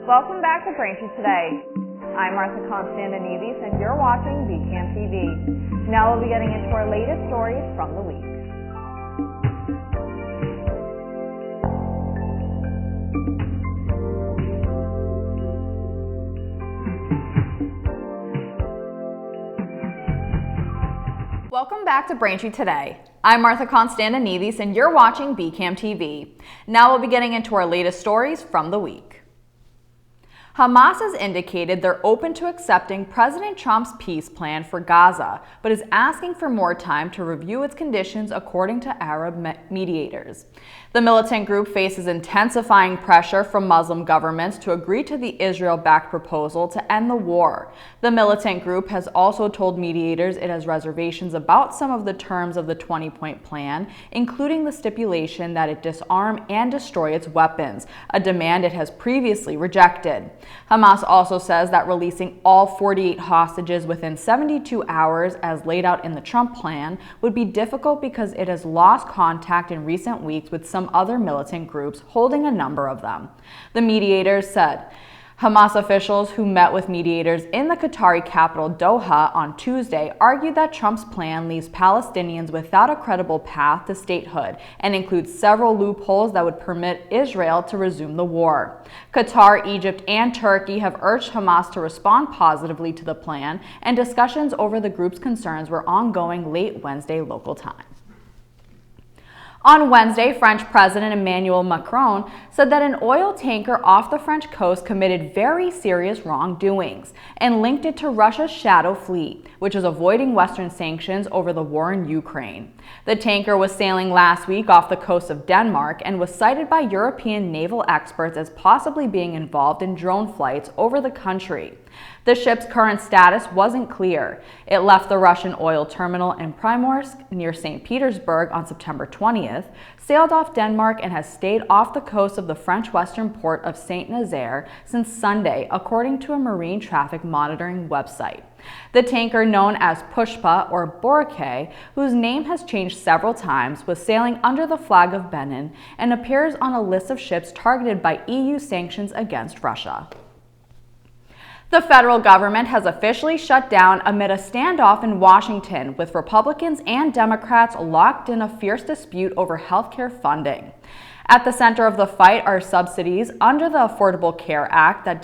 Welcome back to Braintree Today. I'm Martha Konstandinidis and you're watching BCAM TV. Now we'll be getting into our latest stories from the week. Welcome back to Braintree Today. I'm Martha Konstandinidis and you're watching BCAM TV. Now we'll be getting into our latest stories from the week. Hamas has indicated they're open to accepting President Trump's peace plan for Gaza, but is asking for more time to review its conditions, according to Arab mediators. The militant group faces intensifying pressure from Muslim governments to agree to the Israel-backed proposal to end the war. The militant group has also told mediators it has reservations about some of the terms of the 20-point plan, including the stipulation that it disarm and destroy its weapons, a demand it has previously rejected. Hamas also says that releasing all 48 hostages within 72 hours, as laid out in the Trump plan, would be difficult because it has lost contact in recent weeks with some other militant groups, holding a number of them. The mediators said Hamas officials who met with mediators in the Qatari capital Doha on Tuesday argued that Trump's plan leaves Palestinians without a credible path to statehood and includes several loopholes that would permit Israel to resume the war. Qatar, Egypt, and Turkey have urged Hamas to respond positively to the plan, and discussions over the group's concerns were ongoing late Wednesday local time. On Wednesday, French President Emmanuel Macron said that an oil tanker off the French coast committed very serious wrongdoings and linked it to Russia's shadow fleet, which is avoiding Western sanctions over the war in Ukraine. The tanker was sailing last week off the coast of Denmark and was cited by European naval experts as possibly being involved in drone flights over the country. The ship's current status wasn't clear. It left the Russian oil terminal in Primorsk near St. Petersburg on September 20th, sailed off Denmark, and has stayed off the coast of the French western port of Saint-Nazaire since Sunday, according to a marine traffic monitoring website. The tanker, known as Pushpa or Boracay, whose name has changed several times, was sailing under the flag of Benin and appears on a list of ships targeted by EU sanctions against Russia. The federal government has officially shut down amid a standoff in Washington, with Republicans and Democrats locked in a fierce dispute over healthcare funding. At the center of the fight are subsidies under the Affordable Care Act that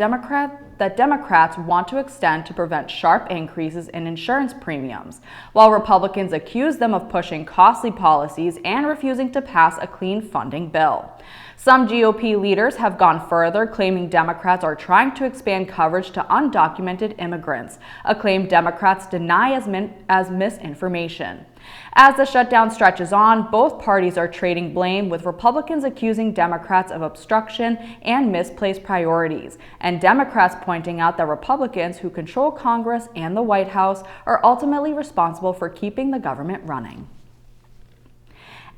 Democrats want to extend to prevent sharp increases in insurance premiums, while Republicans accuse them of pushing costly policies and refusing to pass a clean funding bill. Some GOP leaders have gone further, claiming Democrats are trying to expand coverage to undocumented immigrants, a claim Democrats deny as misinformation. As the shutdown stretches on, both parties are trading blame, with Republicans accusing Democrats of obstruction and misplaced priorities, and Democrats pointing out that Republicans who control Congress and the White House are ultimately responsible for keeping the government running.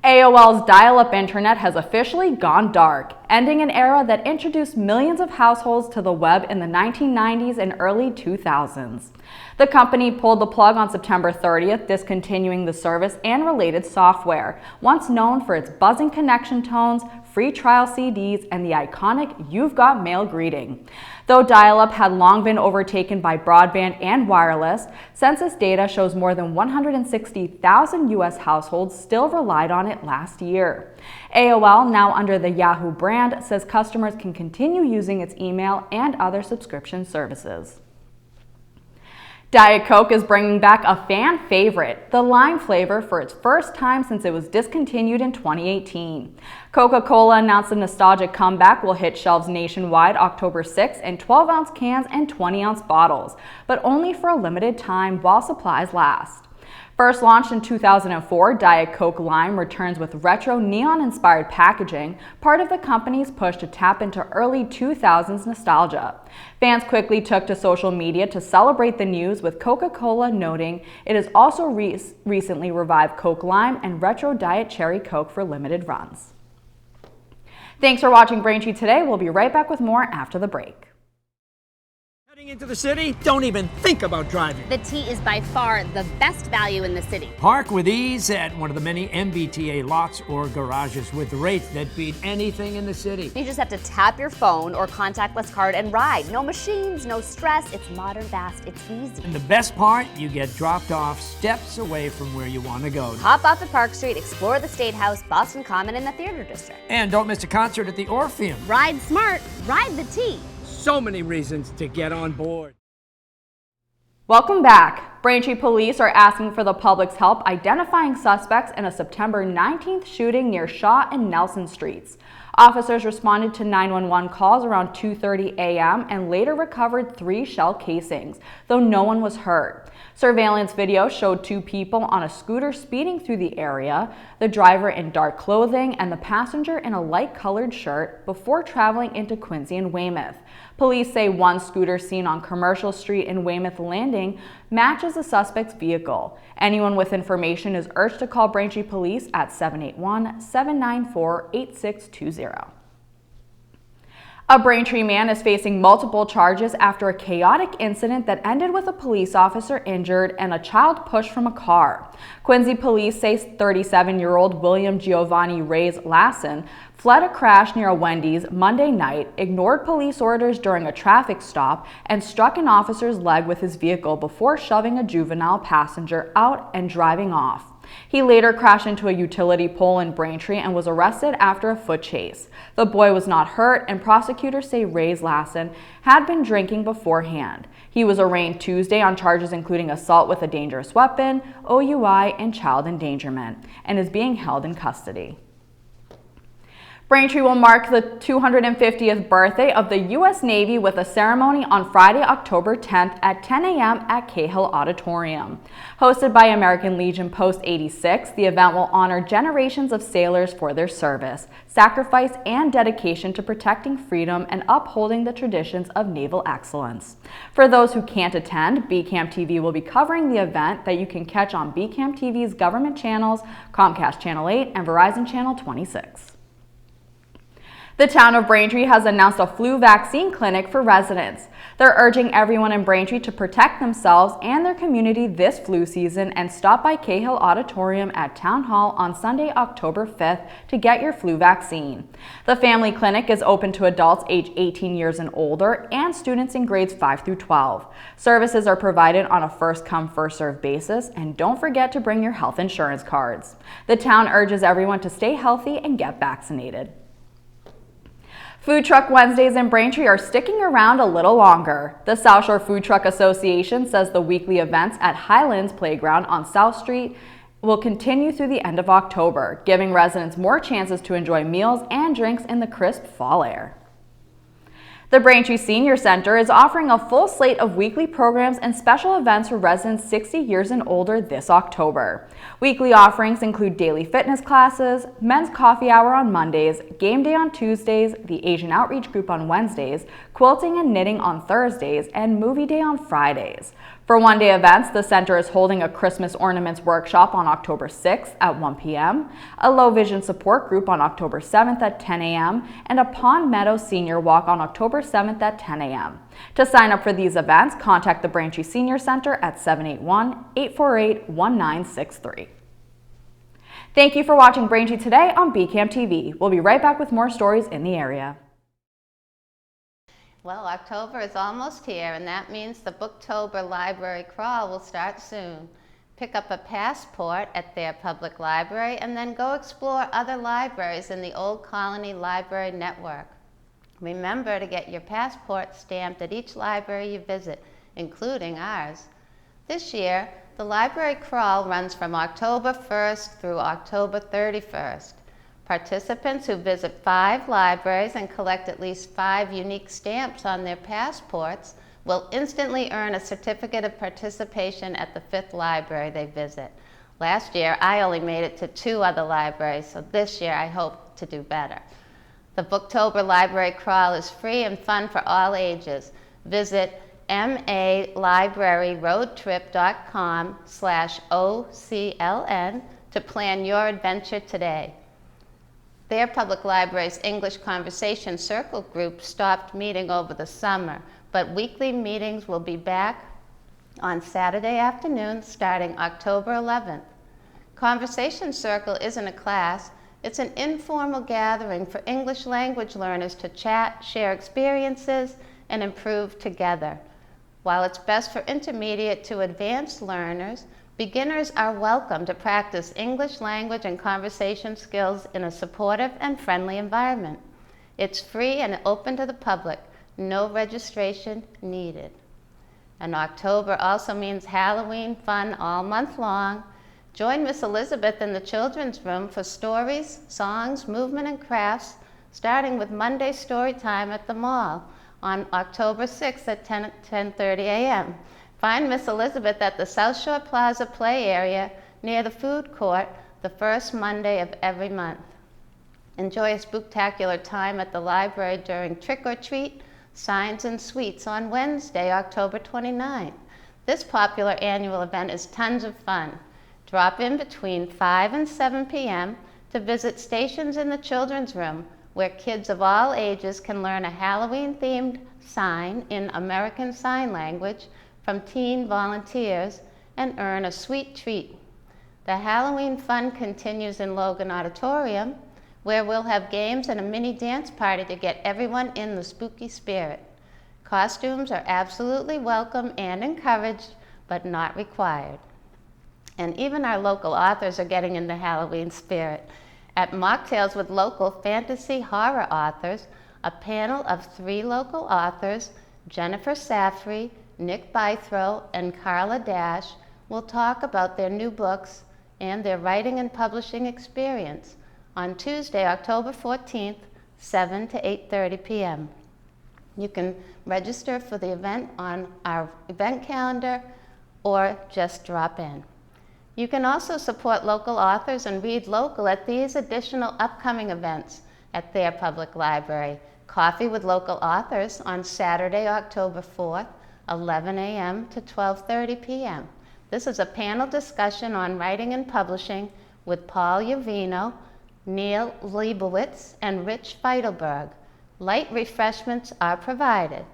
AOL's dial-up internet has officially gone dark, ending an era that introduced millions of households to the web in the 1990s and early 2000s. The company pulled the plug on September 30th, discontinuing the service and related software, once known for its buzzing connection tones, free trial CDs, and the iconic "You've Got Mail" greeting. Though dial-up had long been overtaken by broadband and wireless, census data shows more than 160,000 U.S. households still relied on it last year. AOL, now under the Yahoo brand, says customers can continue using its email and other subscription services. Diet Coke is bringing back a fan favorite, the lime flavor, for its first time since it was discontinued in 2018. Coca-Cola announced the nostalgic comeback will hit shelves nationwide October 6th in 12-ounce cans and 20-ounce bottles, but only for a limited time while supplies last. First launched in 2004, Diet Coke Lime returns with retro neon-inspired packaging, part of the company's push to tap into early 2000s nostalgia. Fans quickly took to social media to celebrate the news, with Coca-Cola noting it has also recently revived Coke Lime and retro Diet Cherry Coke for limited runs. Thanks for watching Braintree Today. We'll be right back with more after the break. Heading Into the city? Don't even think about driving. The T is by far the best value in the city. Park with ease at one of the many MBTA lots or garages with rates that beat anything in the city. You just have to tap your phone or contactless card and ride. No machines, no stress. It's modern, fast, it's easy. And the best part, you get dropped off steps away from where you want to go. Hop off at Park Street, explore the State House, Boston Common, and the Theater District. And don't miss a concert at the Orpheum. Ride smart, ride the T. So many reasons to get on board. Welcome back. Braintree police are asking for the public's help identifying suspects in a September 19th shooting near Shaw and Nelson Streets. Officers responded to 911 calls around 2:30 a.m. and later recovered 3 shell casings, though no one was hurt. Surveillance video showed 2 people on a scooter speeding through the area, the driver in dark clothing and the passenger in a light-colored shirt, before traveling into Quincy and Weymouth. Police say one scooter seen on Commercial Street in Weymouth Landing matches the suspect's vehicle. Anyone with information is urged to call Braintree Police at 781-794-8620. A Braintree man is facing multiple charges after a chaotic incident that ended with a police officer injured and a child pushed from a car. Quincy police say 37-year-old William Giovanni Reyes Lassen fled a crash near a Wendy's Monday night, ignored police orders during a traffic stop, and struck an officer's leg with his vehicle before shoving a juvenile passenger out and driving off. He later crashed into a utility pole in Braintree and was arrested after a foot chase. The boy was not hurt, and prosecutors say Reyes Lassen had been drinking beforehand. He was arraigned Tuesday on charges including assault with a dangerous weapon, OUI, and child endangerment, and is being held in custody. Braintree will mark the 250th birthday of the U.S. Navy with a ceremony on Friday, October 10th at 10 a.m. at Cahill Auditorium. Hosted by American Legion Post 86, the event will honor generations of sailors for their service, sacrifice, and dedication to protecting freedom and upholding the traditions of naval excellence. For those who can't attend, BCAM TV will be covering the event that you can catch on BCAM TV's government channels, Comcast Channel 8, and Verizon Channel 26. The town of Braintree has announced a flu vaccine clinic for residents. They're urging everyone in Braintree to protect themselves and their community this flu season and stop by Cahill Auditorium at Town Hall on Sunday, October 5th to get your flu vaccine. The family clinic is open to adults age 18 years and older and students in grades 5 through 12. Services are provided on a first-come, first-served basis, and don't forget to bring your health insurance cards. The town urges everyone to stay healthy and get vaccinated. Food Truck Wednesdays in Braintree are sticking around a little longer. The South Shore Food Truck Association says the weekly events at Highlands Playground on South Street will continue through the end of October, giving residents more chances to enjoy meals and drinks in the crisp fall air. The Braintree Senior Center is offering a full slate of weekly programs and special events for residents 60 years and older this October. Weekly offerings include daily fitness classes, men's coffee hour on Mondays, game day on Tuesdays, the Asian Outreach Group on Wednesdays, quilting and knitting on Thursdays, and movie day on Fridays. For one-day events, the center is holding a Christmas ornaments workshop on October 6th at 1 p.m., a low vision support group on October 7th at 10 a.m., and a Pond Meadow Senior Walk on October 7th at 10 a.m. To sign up for these events, contact the Braintree Senior Center at 781-848-1963. Thank you for watching Braintree Today on BCAM TV. We'll be right back with more stories in the area. Well, October is almost here, and that means the Booktober Library Crawl will start soon. Pick up a passport at their public library and then go explore other libraries in the Old Colony Library Network. Remember to get your passport stamped at each library you visit, including ours. This year, the Library Crawl runs from October 1st through October 31st. Participants who visit 5 libraries and collect at least 5 unique stamps on their passports will instantly earn a certificate of participation at the 5th library they visit. Last year, I only made it to 2 other libraries, so this year I hope to do better. The Booktober Library Crawl is free and fun for all ages. Visit malibraryroadtrip.com/OCLN to plan your adventure today. Their public library's English Conversation Circle group stopped meeting over the summer, but weekly meetings will be back on Saturday afternoons starting October 11th. Conversation Circle isn't a class, it's an informal gathering for English language learners to chat, share experiences, and improve together. While it's best for intermediate to advanced learners, beginners are welcome to practice English language and conversation skills in a supportive and friendly environment. It's free and open to the public, no registration needed. And October also means Halloween fun all month long. Join Miss Elizabeth in the children's room for stories, songs, movement, and crafts, starting with Monday story time at the mall on October 6th at 10:30 a.m. Find Miss Elizabeth at the South Shore Plaza play area near the food court the first Monday of every month. Enjoy a spooktacular time at the library during Trick or Treat, Signs and Sweets on Wednesday, October 29th. This popular annual event is tons of fun. Drop in between 5 and 7 p.m. to visit stations in the children's room where kids of all ages can learn a Halloween-themed sign in American Sign Language from teen volunteers and earn a sweet treat. The Halloween fun continues in Logan Auditorium, where we'll have games and a mini dance party to get everyone in the spooky spirit. Costumes are absolutely welcome and encouraged, but not required. And even our local authors are getting in the Halloween spirit. At Mocktails with local fantasy horror authors, a panel of 3 local authors, Jennifer Safrey, Nick Bythrow, and Carla Dash, will talk about their new books and their writing and publishing experience on Tuesday, October 14th, 7 to 8:30 p.m. You can register for the event on our event calendar or just drop in. You can also support local authors and read local at these additional upcoming events at their public library. Coffee with Local Authors on Saturday, October 4th, 11 a.m. to 12:30 p.m. This is a panel discussion on writing and publishing with Paul Yavino, Neil Leibowitz, and Rich Feidelberg. Light refreshments are provided.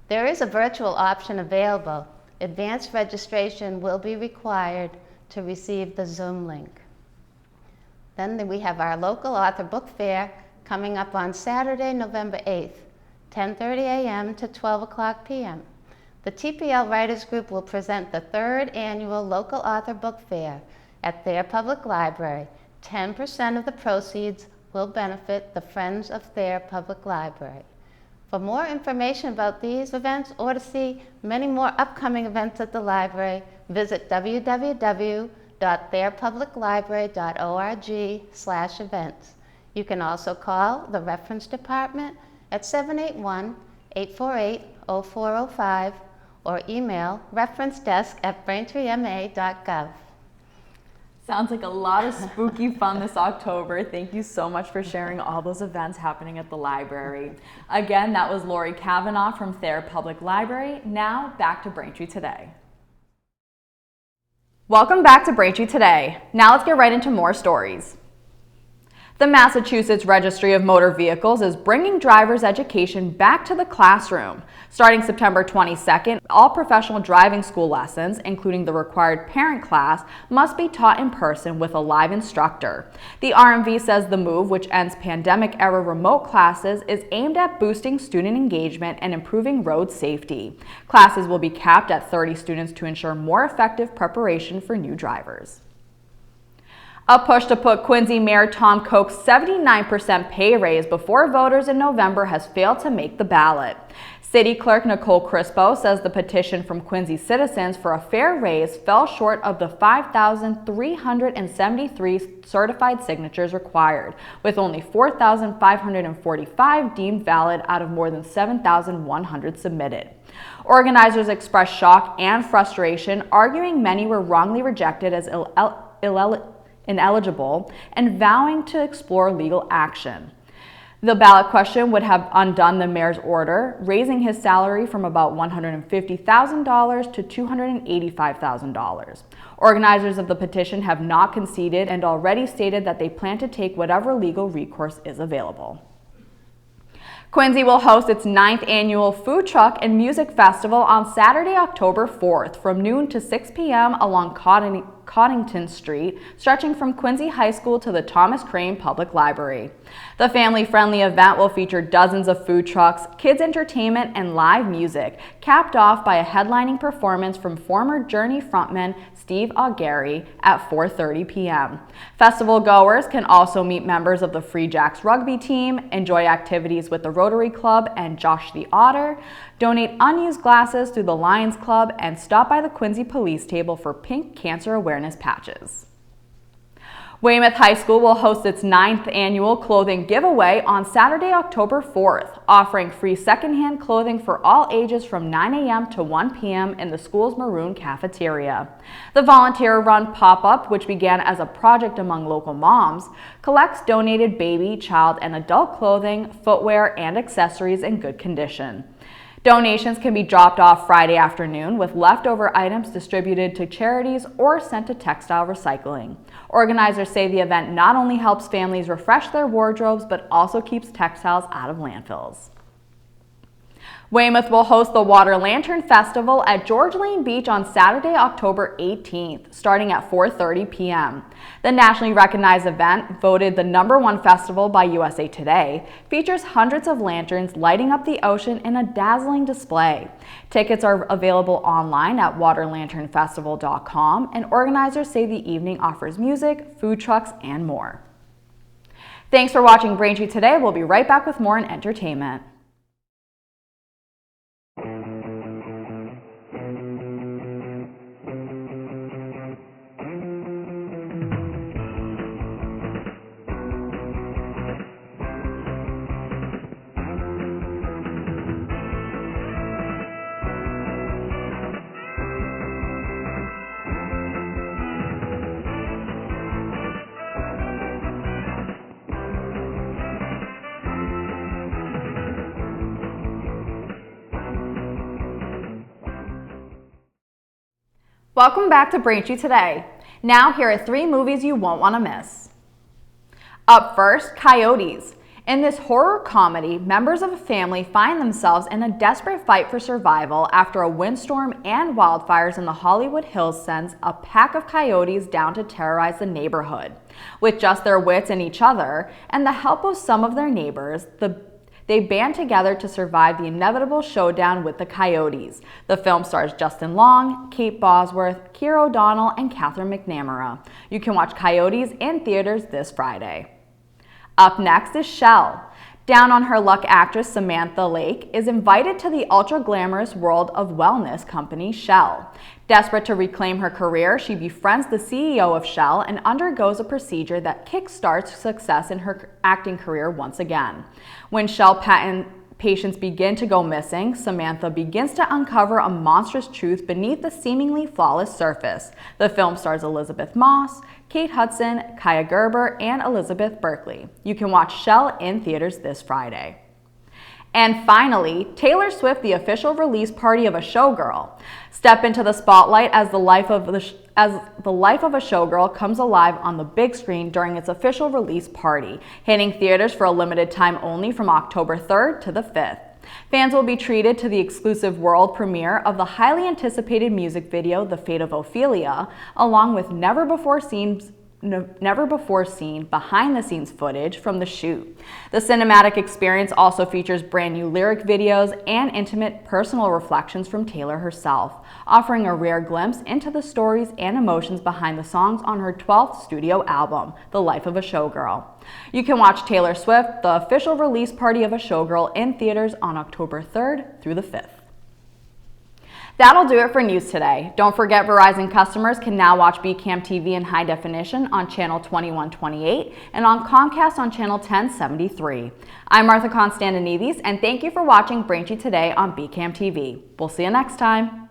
There is a virtual option available. Advanced registration will be required to receive the Zoom link. Then we have our local author book fair coming up on Saturday, November 8th, 10:30 a.m. to 12 o'clock p.m. The TPL Writers Group will present the 3rd annual local author book fair at their public library. 10% of the proceeds will benefit the Friends of Thayer Public Library. For more information about these events or to see many more upcoming events at the library, visit www.thayerpubliclibrary.org/events. You can also call the reference department at 781-848-0405 or email referencedesk@braintreema.gov. Sounds like a lot of spooky fun this October. Thank you so much for sharing all those events happening at the library. Again, that was Lori Kavanaugh from Thayer Public Library. Now, back to Braintree Today. Welcome back to Braintree Today. Now let's get right into more stories. The Massachusetts Registry of Motor Vehicles is bringing driver's education back to the classroom. Starting September 22nd, all professional driving school lessons, including the required parent class, must be taught in person with a live instructor. The RMV says the move, which ends pandemic-era remote classes, is aimed at boosting student engagement and improving road safety. Classes will be capped at 30 students to ensure more effective preparation for new drivers. A push to put Quincy Mayor Tom Koch's 79% pay raise before voters in November has failed to make the ballot. City Clerk Nicole Crispo says the petition from Quincy citizens for a fair raise fell short of the 5,373 certified signatures required, with only 4,545 deemed valid out of more than 7,100 submitted. Organizers expressed shock and frustration, arguing many were wrongly rejected as ineligible and vowing to explore legal action. The ballot question would have undone the mayor's order, raising his salary from about $150,000 to $285,000. Organizers of the petition have not conceded and already stated that they plan to take whatever legal recourse is available. Quincy will host its 9th annual Food Truck and Music Festival on Saturday, October 4th from noon to 6 p.m. along Coddington Street, stretching from Quincy High School to the Thomas Crane Public Library. The family-friendly event will feature dozens of food trucks, kids entertainment, and live music, capped off by a headlining performance from former Journey frontman Steve Augeri at 4:30 p.m. Festival goers can also meet members of the Free Jacks rugby team, enjoy activities with the Rotary Club and Josh the Otter, donate unused glasses through the Lions Club, and stop by the Quincy Police Table for pink cancer awareness patches. Weymouth High School will host its 9th annual clothing giveaway on Saturday, October 4th, offering free secondhand clothing for all ages from 9 a.m. to 1 p.m. in the school's maroon cafeteria. The volunteer-run pop-up, which began as a project among local moms, collects donated baby, child, and adult clothing, footwear, and accessories in good condition. Donations can be dropped off Friday afternoon, with leftover items distributed to charities or sent to textile recycling. Organizers say the event not only helps families refresh their wardrobes, but also keeps textiles out of landfills. Weymouth will host the Water Lantern Festival at George Lane Beach on Saturday, October 18th, starting at 4:30 p.m. The nationally recognized event, voted the #1 festival by USA Today, features hundreds of lanterns lighting up the ocean in a dazzling display. Tickets are available online at waterlanternfestival.com, and organizers say the evening offers music, food trucks, and more. Thanks for watching Braintree Today. We'll be right back with more in entertainment. Welcome back to Braintree Today. Now here are 3 movies you won't want to miss. Up first, Coyotes. In this horror comedy, members of a family find themselves in a desperate fight for survival after a windstorm and wildfires in the Hollywood Hills sends a pack of coyotes down to terrorize the neighborhood. With just their wits and each other, and the help of some of their neighbors, they band together to survive the inevitable showdown with the coyotes. The film stars Justin Long, Kate Bosworth, Keira O'Donnell, and Catherine McNamara. You can watch Coyotes in theaters this Friday. Up next is Shell. Down on her luck actress Samantha Lake is invited to the ultra-glamorous world of wellness company Shell. Desperate to reclaim her career, she befriends the CEO of Shell and undergoes a procedure that kickstarts success in her acting career once again. When Shell patients begin to go missing, Samantha begins to uncover a monstrous truth beneath the seemingly flawless surface. The film stars Elizabeth Moss, Kate Hudson, Kaya Gerber, and Elizabeth Berkley. You can watch Shell in theaters this Friday. And finally, Taylor Swift, the official release party of a showgirl. Step into the spotlight as the life of a showgirl comes alive on the big screen during its official release party, hitting theaters for a limited time only from October 3rd to the 5th. Fans will be treated to the exclusive world premiere of the highly anticipated music video, The Fate of Ophelia, along with never before seen behind-the-scenes footage from the shoot. The cinematic experience also features brand new lyric videos and intimate personal reflections from Taylor herself, offering a rare glimpse into the stories and emotions behind the songs on her 12th studio album, The Life of a Showgirl. You can watch Taylor Swift, the official release party of a showgirl, in theaters on October 3rd through the 5th. That'll do it for news today. Don't forget Verizon customers can now watch BCAM TV in high definition on channel 2128 and on Comcast on channel 1073. I'm Martha Konstandinidis, and thank you for watching Braintree Today on BCAM TV. We'll see you next time.